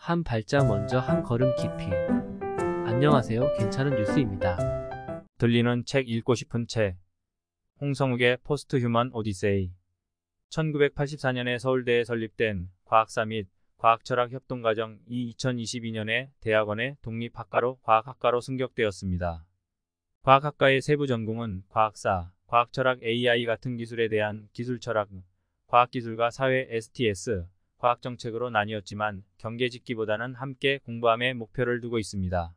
한 발짝 먼저 한 걸음 깊이. 안녕하세요. 괜찮은 뉴스입니다. 들리는 책 읽고 싶은 책. 홍성욱의 포스트 휴먼 오디세이. 1984년에 서울대에 설립된 과학사 및 과학철학 협동과정이 2022년에 대학원의 독립학과로 과학학과로 승격되었습니다. 과학학과의 세부 전공은 과학사, 과학철학 AI 같은 기술에 대한 기술철학, 과학기술과 사회 STS, 과학정책으로 나뉘었지만 경계짓기보다는 함께 공부함에 목표를 두고 있습니다.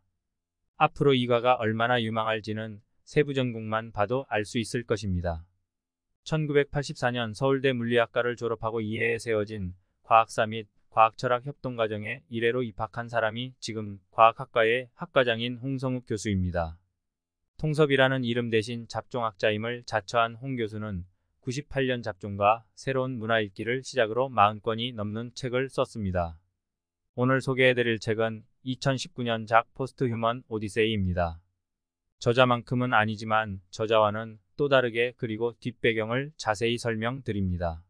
앞으로 이 과가 얼마나 유망할지는 세부 전공만 봐도 알 수 있을 것입니다. 1984년 서울대 물리학과를 졸업하고 이해에 세워진 과학사 및 과학철학 협동과정에 1회로 입학한 사람이 지금 과학학과의 학과장인 홍성욱 교수입니다. 통섭이라는 이름 대신 잡종학자임을 자처한 홍 교수는 98년 잡종과 새로운 문화 읽기를 시작으로 40권이 넘는 책을 썼습니다. 오늘 소개해드릴 책은 2019년 작 포스트 휴먼 오디세이입니다. 저자만큼은 아니지만 저자와는 또 다르게 그리고 뒷배경을 자세히 설명드립니다.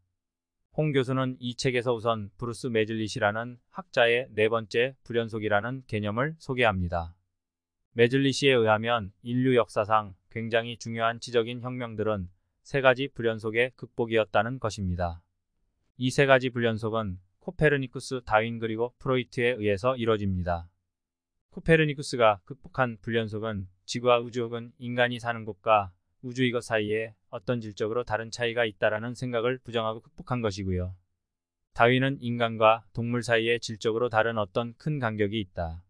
홍 교수는 이 책에서 우선 브루스 매즐릿이라는 학자의 네 번째 불연속이라는 개념을 소개합니다. 매즐릿에 의하면 인류 역사상 굉장히 중요한 지적인 혁명들은 세 가지 불연속의 극복이었다는 것입니다. 이 세 가지 불연속은 코페르니쿠스, 다윈 그리고 프로이트에 의해서 이뤄집니다. 코페르니쿠스가 극복한 불연속은 지구와 우주 혹은 인간이 사는 곳과 우주 이것 사이에 어떤 질적으로 다른 차이가 있다라는 생각을 부정하고 극복한 것이고요. 다윈은 인간과 동물 사이에 질적으로 다른 어떤 큰 간격이 있다.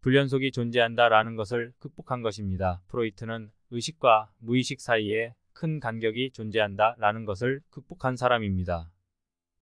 불연속이 존재한다라는 것을 극복한 것입니다. 프로이트는 의식과 무의식 사이에 큰 간격이 존재한다라는 것을 극복한 사람입니다.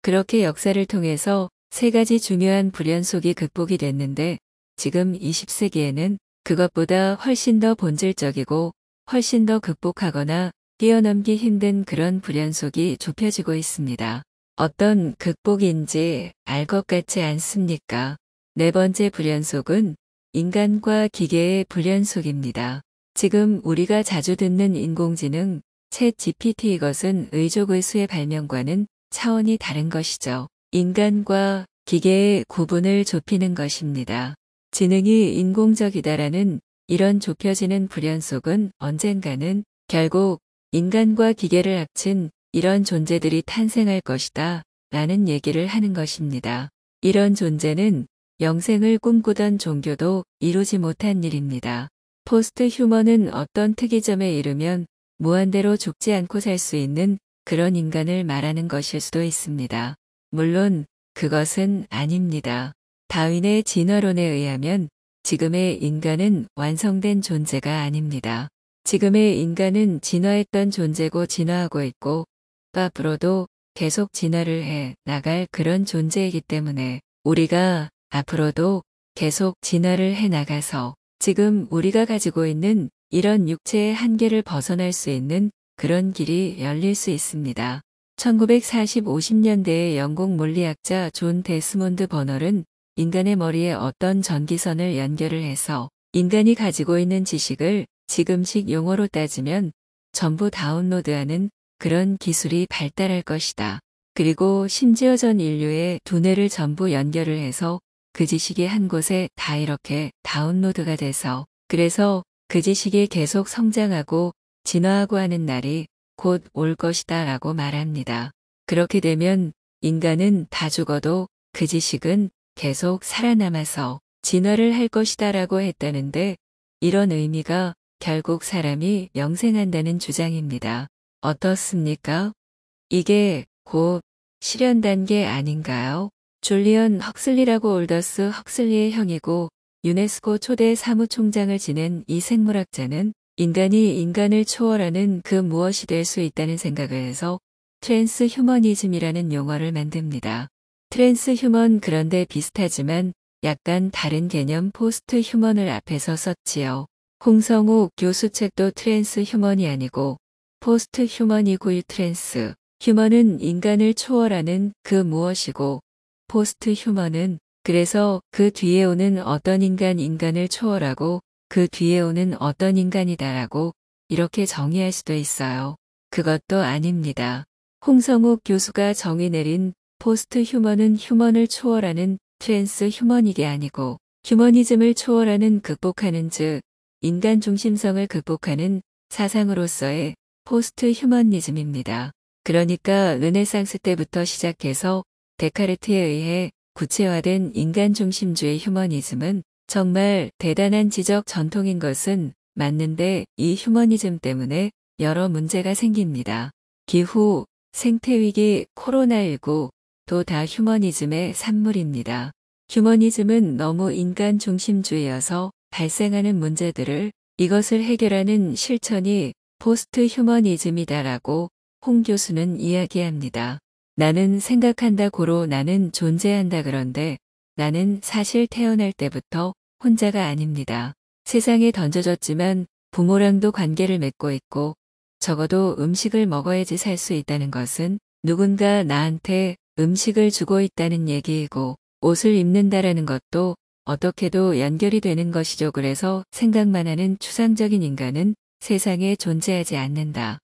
그렇게 역사를 통해서 세 가지 중요한 불연속이 극복이 됐는데 지금 20세기에는 그것보다 훨씬 더 본질적이고 훨씬 더 극복하거나 뛰어넘기 힘든 그런 불연속이 좁혀지고 있습니다. 어떤 극복인지 알 것 같지 않습니까? 네 번째 불연속은 인간과 기계의 불연속입니다. 지금 우리가 자주 듣는 인공지능, 챗 GPT 이것은 의족의수의 발명과는 차원이 다른 것이죠. 인간과 기계의 구분을 좁히는 것입니다. 지능이 인공적이다라는 이런 좁혀지는 불연속은 언젠가는 결국 인간과 기계를 합친 이런 존재들이 탄생할 것이다 라는 얘기를 하는 것입니다. 이런 존재는 영생을 꿈꾸던 종교도 이루지 못한 일입니다. 포스트 휴먼은 어떤 특이점에 이르면 무한대로 죽지 않고 살 수 있는 그런 인간을 말하는 것일 수도 있습니다. 물론 그것은 아닙니다. 다윈의 진화론에 의하면 지금의 인간은 완성된 존재가 아닙니다. 지금의 인간은 진화했던 존재고 진화하고 있고 앞으로도 계속 진화를 해 나갈 그런 존재이기 때문에 우리가 앞으로도 계속 진화를 해 나가서 지금 우리가 가지고 있는 이런 육체의 한계를 벗어날 수 있는 그런 길이 열릴 수 있습니다. 1940-50년대의 영국 물리학자 존 데스몬드 버널은 인간의 머리에 어떤 전기선을 연결을 해서 인간이 가지고 있는 지식을 지금식 용어로 따지면 전부 다운로드하는 그런 기술이 발달할 것이다. 그리고 심지어 전 인류의 두뇌를 전부 연결을 해서 그 지식이 한 곳에 다 이렇게 다운로드가 돼서 그래서 그 지식이 계속 성장하고 진화하고 하는 날이 곧 올 것이다 라고 말합니다. 그렇게 되면 인간은 다 죽어도 그 지식은 계속 살아남아서 진화를 할 것이다 라고 했다는데 이런 의미가 결국 사람이 영생한다는 주장입니다. 어떻습니까? 이게 곧 실현 단계 아닌가요? 줄리언 헉슬리라고 올더스 헉슬리의 형이고 유네스코 초대 사무총장을 지낸 이 생물학자는 인간이 인간을 초월하는 그 무엇이 될 수 있다는 생각을 해서 트랜스 휴머니즘이라는 용어를 만듭니다. 트랜스 휴먼 그런데 비슷하지만 약간 다른 개념 포스트 휴먼을 앞에서 썼지요. 홍성욱 교수 책도 트랜스 휴먼이 아니고 포스트 휴먼이고 트랜스 휴먼은 인간을 초월하는 그 무엇이고 포스트 휴먼은 그래서 그 뒤에 오는 어떤 인간을 초월하고 그 뒤에 오는 어떤 인간이다라고 이렇게 정의할 수도 있어요. 그것도 아닙니다. 홍성욱 교수가 정의 내린 포스트 휴먼은 휴먼을 초월하는 트랜스 휴머닉이 아니고 휴머니즘을 초월하는 극복하는 즉 인간 중심성을 극복하는 사상으로서의 포스트 휴머니즘입니다. 그러니까 르네상스 때부터 시작해서 데카르트에 의해 구체화된 인간 중심주의 휴머니즘은 정말 대단한 지적 전통인 것은 맞는데 이 휴머니즘 때문에 여러 문제가 생깁니다. 기후, 생태위기, 코로나19 도 다 휴머니즘의 산물입니다. 휴머니즘은 너무 인간 중심주의여서 발생하는 문제들을 이것을 해결하는 실천이 포스트 휴머니즘이다라고 홍 교수는 이야기합니다. 나는 생각한다 고로 나는 존재한다 그런데 나는 사실 태어날 때부터 혼자가 아닙니다. 세상에 던져졌지만 부모랑도 관계를 맺고 있고 적어도 음식을 먹어야지 살 수 있다는 것은 누군가 나한테 음식을 주고 있다는 얘기이고 옷을 입는다라는 것도 어떻게도 연결이 되는 것이죠. 그래서 생각만 하는 추상적인 인간은 세상에 존재하지 않는다.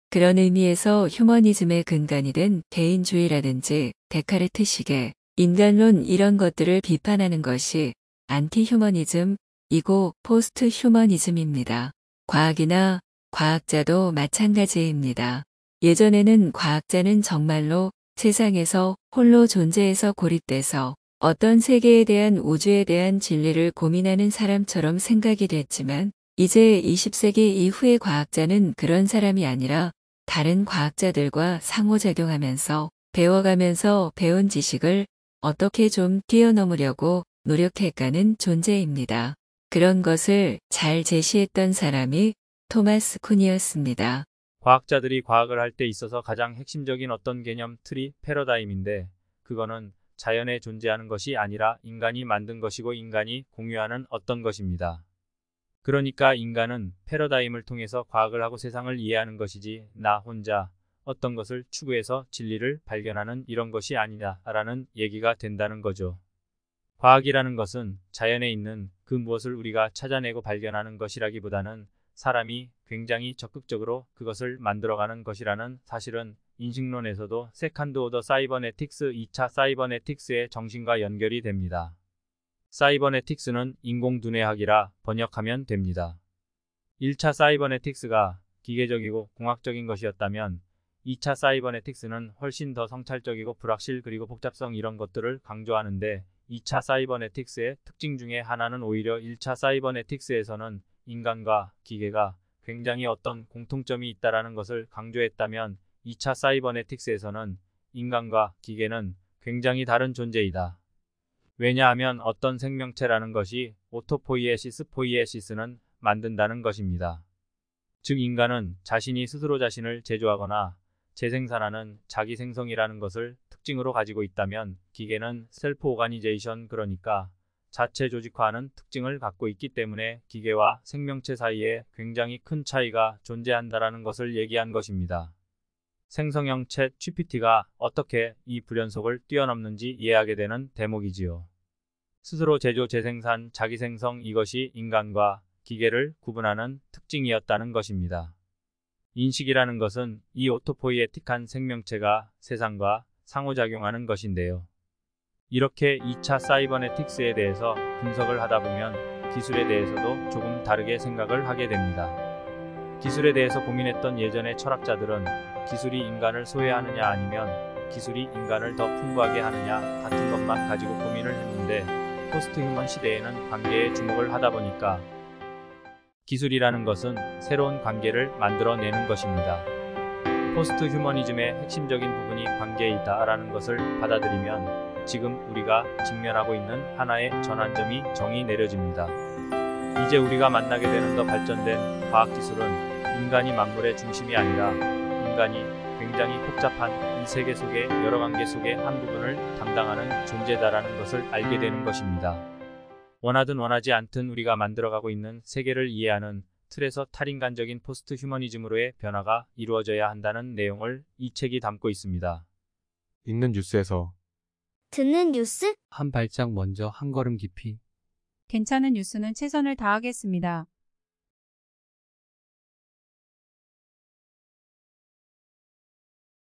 그런 의미에서 휴머니즘의 근간이 된 개인주의라든지 데카르트식의 인간론 이런 것들을 비판하는 것이 안티 휴머니즘이고 포스트 휴머니즘입니다. 과학이나 과학자도 마찬가지입니다. 예전에는 과학자는 정말로 세상에서 홀로 존재해서 고립돼서 어떤 세계에 대한 우주에 대한 진리를 고민하는 사람처럼 생각이 됐지만 이제 20세기 이후의 과학자는 그런 사람이 아니라 다른 과학자들과 상호작용하면서 배워가면서 배운 지식을 어떻게 좀 뛰어넘으려고 노력해가는 존재입니다. 그런 것을 잘 제시했던 사람이 토마스 쿤이었습니다. 과학자들이 과학을 할 때 있어서 가장 핵심적인 어떤 개념, 틀이 패러다임인데 그거는 자연에 존재하는 것이 아니라 인간이 만든 것이고 인간이 공유하는 어떤 것입니다. 그러니까 인간은 패러다임을 통해서 과학을 하고 세상을 이해하는 것이지 나 혼자 어떤 것을 추구해서 진리를 발견하는 이런 것이 아니다라는 얘기가 된다는 거죠. 과학이라는 것은 자연에 있는 그 무엇을 우리가 찾아내고 발견하는 것이라기보다는 사람이 굉장히 적극적으로 그것을 만들어가는 것이라는 사실은 인식론에서도 세컨드 오더 사이버네틱스 2차 사이버네틱스의 정신과 연결이 됩니다. 사이버네틱스는 인공두뇌학이라 번역하면 됩니다. 1차 사이버네틱스가 기계적이고 공학적인 것이었다면 2차 사이버네틱스는 훨씬 더 성찰적이고 불확실 그리고 복잡성 이런 것들을 강조하는데 2차 사이버네틱스의 특징 중에 하나는 오히려 1차 사이버네틱스에서는 인간과 기계가 굉장히 어떤 공통점이 있다라는 것을 강조했다면 2차 사이버네틱스에서는 인간과 기계는 굉장히 다른 존재이다. 왜냐하면 어떤 생명체라는 것이 포이에시스는 만든다는 것입니다. 즉 인간은 자신이 스스로 자신을 제조하거나 재생산하는 자기 생성이라는 것을 특징으로 가지고 있다면 기계는 셀프 오가니제이션 그러니까 자체 조직화하는 특징을 갖고 있기 때문에 기계와 생명체 사이에 굉장히 큰 차이가 존재한다라는 것을 얘기한 것입니다. 생성형 챗 GPT가 어떻게 이 불연속을 뛰어넘는지 이해하게 되는 대목이지요. 스스로 제조, 재생산, 자기생성 이것이 인간과 기계를 구분하는 특징이었다는 것입니다. 인식이라는 것은 이 오토포이에틱한 생명체가 세상과 상호작용하는 것인데요. 이렇게 2차 사이버네틱스에 대해서 분석을 하다 보면 기술에 대해서도 조금 다르게 생각을 하게 됩니다. 기술에 대해서 고민했던 예전의 철학자들은 기술이 인간을 소외하느냐 아니면 기술이 인간을 더 풍부하게 하느냐 같은 것만 가지고 고민을 했는데 포스트 휴먼 시대에는 관계에 주목을 하다 보니까 기술이라는 것은 새로운 관계를 만들어내는 것입니다. 포스트 휴머니즘의 핵심적인 부분이 관계에 있다라는 것을 받아들이면 지금 우리가 직면하고 있는 하나의 전환점이 정의 내려집니다. 이제 우리가 만나게 되는 더 발전된 과학기술은 인간이 만물의 중심이 아니라 인간이 굉장히 복잡한 이 세계 속의 여러 관계 속의 한 부분을 담당하는 존재다라는 것을 알게 되는 것입니다. 원하든 원하지 않든 우리가 만들어가고 있는 세계를 이해하는 틀에서 탈인간적인 포스트 휴머니즘으로의 변화가 이루어져야 한다는 내용을 이 책이 담고 있습니다. 읽는 뉴스에서 듣는 뉴스? 한 발짝 먼저 한 걸음 깊이 괜찮은 뉴스는 최선을 다하겠습니다.